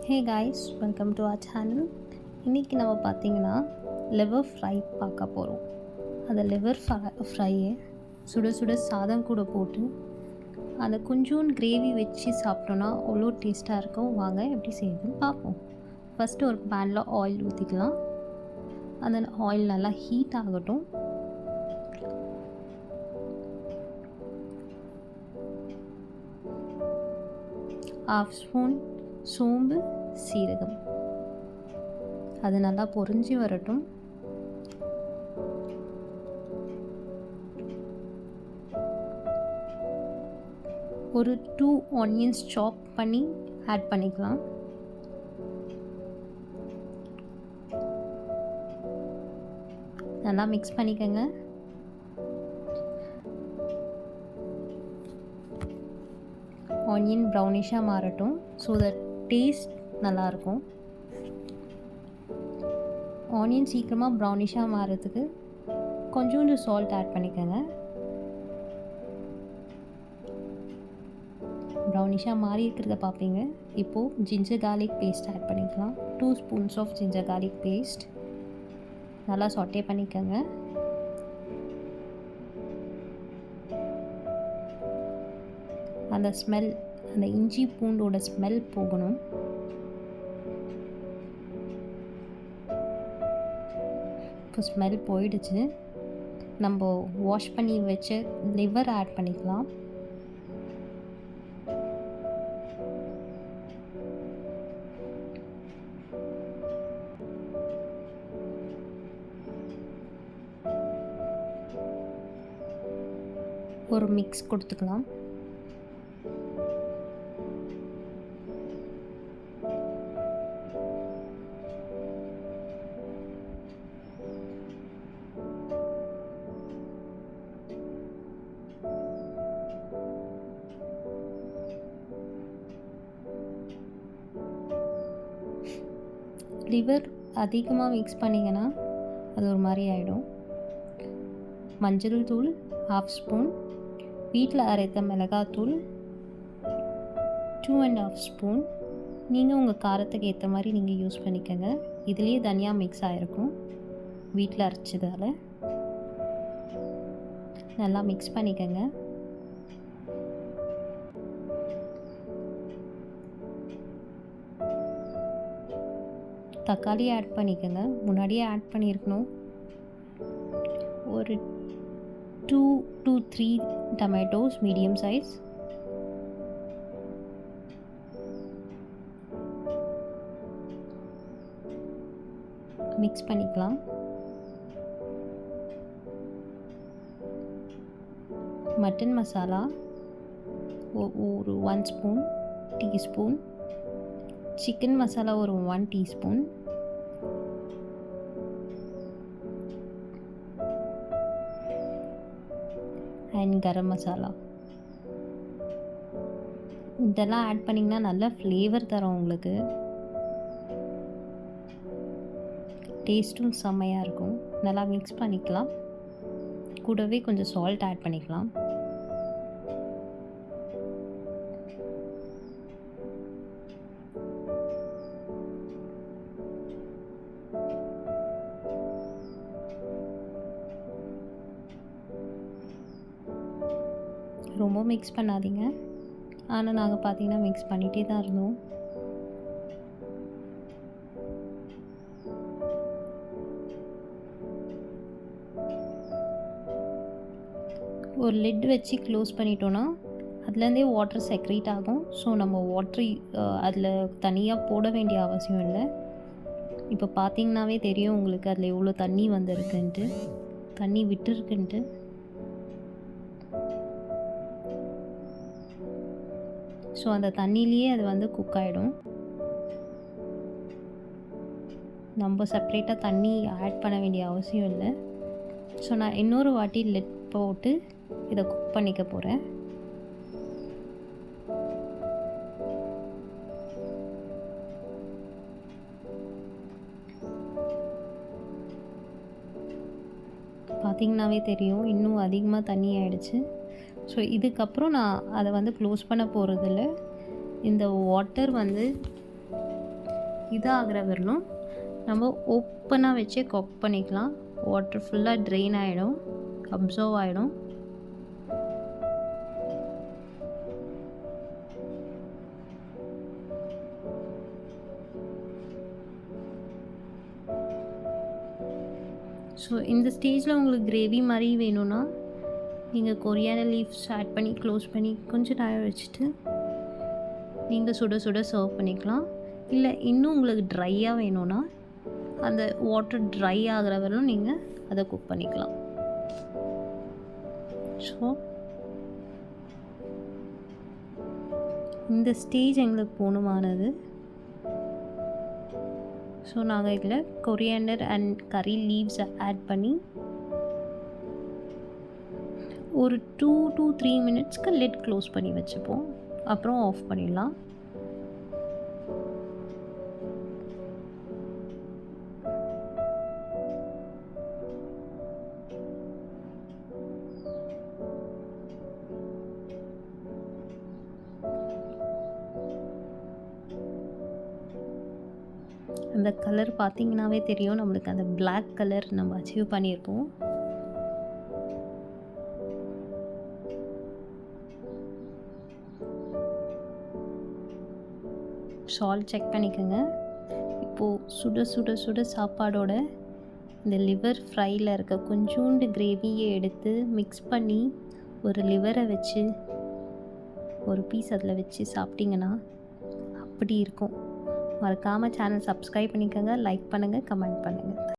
Hey guys, welcome to our channel. இன்றைக்கி நம்ம பார்த்திங்கன்னா லிவர் ஃப்ரை பார்க்க போகிறோம். அந்த லிவர் ஃப்ரையை சுட சுட சாதம் கூட போட்டு அதை கொஞ்சோண்டு கிரேவி வச்சு சாப்பிட்டோன்னா அவ்வளோ டேஸ்ட்டாக இருக்கும். வாங்க எப்படி செய்யுதுன்னு பார்ப்போம். ஃபஸ்ட்டு ஒரு பேனில் ஆயில் ஊற்றிக்கலாம். அந்த ஆயில் நல்லா ஹீட் ஆகட்டும். ½ ஸ்பூன் சோம்பு, சீரகம், அது நல்லா பொரிஞ்சு வரட்டும். ஒரு 2 ஆனியன்ஸ் சாப் பண்ணி ஆட் பண்ணிக்கலாம். நல்லா மிக்ஸ் பண்ணிக்கோங்க. ஆனியன் ப்ரௌனிஷாக மாறட்டும். ஸோ தட் டேஸ்ட் நல்லாயிருக்கும். ஆனியன் சீக்கிரமாக ப்ரௌனிஷாக மாறதுக்கு கொஞ்சோண்டு சால்ட் ஆட் பண்ணிக்கோங்க. ப்ரௌனிஷாக மாறி இருக்கிறத பார்ப்பீங்க. இப்போது ஜிஞ்சர் கார்லிக் பேஸ்ட் ஆட் பண்ணிக்கலாம். 2 spoons of ginger garlic paste நல்லா சாட்டே பண்ணிக்கோங்க. அந்த ஸ்மெல், அந்த இஞ்சி பூண்டோட ஸ்மெல் போகணும். இப்போ ஸ்மெல் போயிடுச்சு. நம்ம வாஷ் பண்ணி வச்ச லிவர் ஆட் பண்ணிக்கலாம். ஒரு மிக்ஸ் கொடுத்துக்கலாம். லிவர் அதிகமாக மிக்ஸ் பண்ணிங்கன்னா அது ஒரு மாதிரி ஆகிடும். மஞ்சள் தூள் ½ ஸ்பூன், வீட்டில் அரைத்த மிளகாத்தூள் 2½ ஸ்பூன். நீங்கள் உங்கள் காரத்துக்கு ஏற்ற மாதிரி நீங்கள் யூஸ் பண்ணிக்கோங்க. இதுலேயே தனியாக மிக்ஸ் ஆகிருக்கும் வீட்டில் அரைச்சதால். நல்லா மிக்ஸ் பண்ணிக்கோங்க. தக்காளி ஆட் பண்ணிக்கோங்க. முன்னாடியே ஆட் பண்ணியிருக்கணும். ஒரு 2 to 3 tomatoes medium size. Mix பண்ணிக்கலாம். மட்டன் மசாலா ஒரு 1 ஸ்பூன் டீஸ்பூன். சிக்கன் மசாலா ஒரு 1 டீஸ்பூன். அண்ட் கரம் மசாலா. இதெல்லாம் ஆட் பண்ணிங்கன்னா நல்ல ஃப்ளேவர் தரும் உங்களுக்கு. டேஸ்ட்டும் செம்மையாக இருக்கும். நல்லா மிக்ஸ் பண்ணிக்கலாம். கூடவே கொஞ்சம் சால்ட் ஆட் பண்ணிக்கலாம். ரொம்ப மிக்ஸ் பண்ணாதீங்க. ஆனால் நாங்கள் பார்த்தீங்கன்னா மிக்ஸ் பண்ணிகிட்டே தான் இருந்தோம். ஒரு லிட் வச்சு க்ளோஸ் பண்ணிட்டோன்னா அதுலேருந்தே வாட்டர் செக்ரேட் ஆகும். ஸோ நம்ம வாட்ரு அதில் தனியாக போட வேண்டிய அவசியம் இல்லை. இப்போ பார்த்தீங்கன்னாவே தெரியும் உங்களுக்கு அதில் எவ்வளோ தண்ணி வந்திருக்குன்ட்டு, தண்ணி விட்டுருக்குன்ட்டு. ஸோ அந்த தண்ணியிலேயே அது வந்து குக் ஆகிடும். நம்ம செப்ரேட்டாக தண்ணி ஆட் பண்ண வேண்டிய அவசியம் இல்லை. ஸோ நான் இன்னொரு வாட்டி லிட் போட்டு இதை குக் பண்ணிக்க போகிறேன். பார்த்திங்கனாவே தெரியும் இன்னும் அதிகமாக தண்ணி ஆகிடுச்சு. ஸோ இதுக்கப்புறம் நான் அதை வந்து க்ளோஸ் பண்ண போகிறதில்ல. இந்த வாட்டர் வந்து இதாகிற வரலும் நம்ம ஓப்பனாக வச்சே குக் பண்ணிக்கலாம். வாட்டர் ஃபுல்லாக ட்ரெயின் ஆகிடும், அப்சர்வ் ஆகிடும். ஸோ இந்த ஸ்டேஜில் உங்களுக்கு கிரேவி மாதிரி வேணும்னா நீங்கள் கொரியாண்டர் லீவ்ஸ் ஆட் பண்ணி க்ளோஸ் பண்ணி கொஞ்சம் நேரம் வச்சுட்டு நீங்கள் சுட சுட சர்வ் பண்ணிக்கலாம். இல்லை இன்னும் உங்களுக்கு ட்ரையாக வேணும்னா அந்த வாட்டர் ட்ரை ஆகிற வரலும் நீங்கள் அதை குக் பண்ணிக்கலாம். ஸோ இந்த ஸ்டேஜ் எங்களுக்கு போதுமானது. ஸோ நாங்கள் இதில் கொரியாண்டர் அண்ட் கறி லீவ்ஸை ஆட் பண்ணி ஒரு 2 to 3 மினிட்ஸ்க்கு லிட் க்ளோஸ் பண்ணி வச்சுப்போம். அப்புறம் ஆஃப் பண்ணிடலாம். அந்த கலர் பார்த்திங்கனாவே தெரியும், நம்மளுக்கு அந்த பிளாக் கலர் நம்ம அச்சீவ் பண்ணியிருப்போம். சால்ட் செக் பண்ணிக்கோங்க. இப்போது சுட சுட சுட சாப்பாடோட இந்த லிவர் ஃப்ரையில் இருக்க கொஞ்சோண்டு கிரேவியை எடுத்து மிக்ஸ் பண்ணி ஒரு லிவரை வச்சு ஒரு பீஸ் அதில் வச்சு சாப்பிட்டிங்கன்னா அப்படி இருக்கும். மறக்காமல் சேனல் சப்ஸ்கிரைப் பண்ணிக்கோங்க, லைக் பண்ணுங்கள், கமெண்ட் பண்ணுங்கள்.